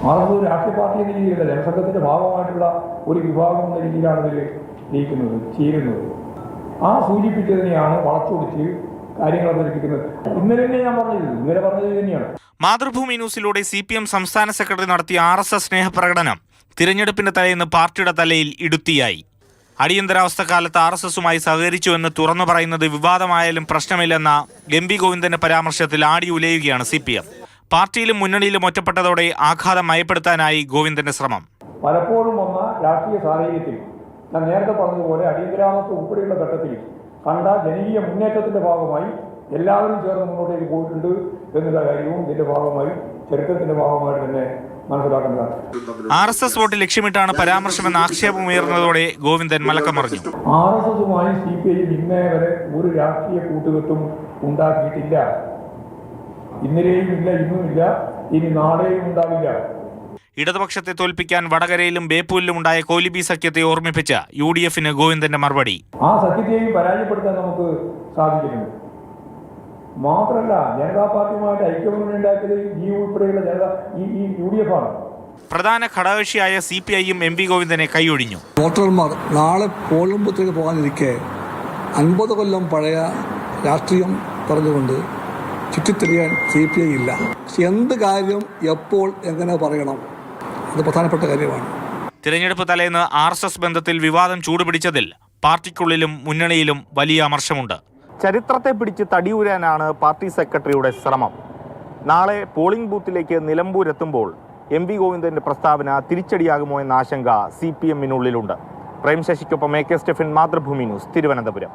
ഒരു രാഷ്ട്രീയ പാർട്ടി എന്ന രീതിയിലല്ല, ജനസംഘത്തിന്റെ ഭാഗമായിട്ടുള്ള ഒരു വിഭാഗം എന്ന രീതിയിലാണ് ഇതിൽ ചേരുന്നത്. ആ സൂചിപ്പിച്ചതിനെയാണ് വളച്ചൊടിച്ച് കാര്യങ്ങൾ അവതരിപ്പിക്കുന്നത്. ഇന്നലെ ഞാൻ പറഞ്ഞത് തന്നെയാണ്. മാതൃഭൂമി ന്യൂസിലൂടെ CPM സംസ്ഥാന സെക്രട്ടറി നടത്തിയ RSS സ്നേഹപ്രകടനം തിരഞ്ഞെടുപ്പിന്റെ തലേന്ന് പാർട്ടിയുടെ തലയിൽ ഇടുത്തിയായി. അടിയന്തരാവസ്ഥക്കാലത്ത് RSSുമായി സഹകരിച്ചുവെന്ന് തുറന്നു പറയുന്നത് വിവാദമായാലും പ്രശ്നമില്ലെന്ന MP ഗോവിന്ദന്റെ പരാമർശത്തിൽ ആടി ഉലയുകയാണ് CPM. പാർട്ടിയിലും മുന്നണിയിലും ഒറ്റപ്പെട്ടതോടെ ആഘാതം മയപ്പെടുത്താനായി ഗോവിന്ദന്റെ ശ്രമം. പലപ്പോഴും വന്ന രാഷ്ട്രീയ സാഹചര്യത്തിൽ ഞാൻ നേരത്തെ പറഞ്ഞതുപോലെ അടിയന്തരാവസ്ഥ ഉൾപ്പെടെയുള്ള ഘട്ടത്തിൽ കണ്ട ജനകീയ മുന്നേറ്റത്തിന്റെ ഭാഗമായി എല്ലാവരും ചേർന്ന് മുന്നോട്ടേക്ക് പോയിട്ടുണ്ട് എന്നുള്ള കാര്യവും ഇതിന്റെ ഭാഗമായി ചരിത്രത്തിന്റെ ഭാഗമായിട്ട് തന്നെ മനസ്സിലാക്കേണ്ടതാണ്. RSS വോട്ട് ലക്ഷ്യമിട്ടാണ് പരാമർശമെന്ന ആക്ഷേപമുയർന്നതോടെ ഗോവിന്ദൻ മലക്കമറിഞ്ഞു. RSSുമായി CPIM ഇന്നേ വരെ ഒരു രാഷ്ട്രീയ കൂട്ടുകെട്ടും ഉണ്ടാക്കിയിട്ടില്ല. ഇന്നലെയും ഇല്ല, ഇന്നുമില്ല, ഇനി നാളെയും ഉണ്ടാവില്ല. ഇടതുപക്ഷത്തെ തോൽപ്പിക്കാൻ വടകരയിലും ബേപ്പൂരിലും ഉണ്ടായ കോലിബി സഖ്യത്തെ ഓർമ്മിപ്പിച്ച UDFന് ഗോവിന്ദന്റെ മറുപടി. ആ സഖ്യത്തെയും പരാജയപ്പെടുത്താൻ നമുക്ക് സാധിച്ചിട്ടുണ്ട്. മാത്രമല്ല, ജനതാ പാർട്ടിയുമായിട്ട് ഐക്യമുന്നണി ഉണ്ടാക്കിയത് ഈ ഉൾപ്പെടെയുള്ള UDF ആണ്. പ്രധാന ഘടകകക്ഷിയായ CPIയും MP ഗോവിന്ദനെ കൈയൊഴിഞ്ഞു. വോട്ടർമാർ നാളെ പോളിംഗ് ബൂത്തിലേക്ക് പോകാനിരിക്കെ 50 കൊല്ലം പഴയ രാഷ്ട്രീയം പറഞ്ഞുകൊണ്ട് ചുറ്റിത്തിരിയാൻ CPI ഇല്ല. എന്ത് കാര്യം എപ്പോൾ എങ്ങനെ പറയണം, അത് പ്രധാനപ്പെട്ട കാര്യമാണ്. തിരഞ്ഞെടുപ്പ് തലേന്ന് RSS ബന്ധത്തിൽ വിവാദം ചൂടുപിടിച്ചതിൽ പാർട്ടിക്കുള്ളിലും മുന്നണിയിലും വലിയ അമർഷമുണ്ട്. ചരിത്രത്തെ പിടിച്ച് തടിയൂരാനാണ് പാർട്ടി സെക്രട്ടറിയുടെ ശ്രമം. നാളെ പോളിംഗ് ബൂത്തിലേക്ക് നിലമ്പൂരെത്തുമ്പോൾ MP ഗോവിന്ദന്റെ പ്രസ്താവന തിരിച്ചടിയാകുമോ എന്ന ആശങ്ക CPMനുള്ളിലുണ്ട്. പ്രേം ശശിക്കൊപ്പം AK Stephen, Mathrubhumi news, Thiruvananthapuram.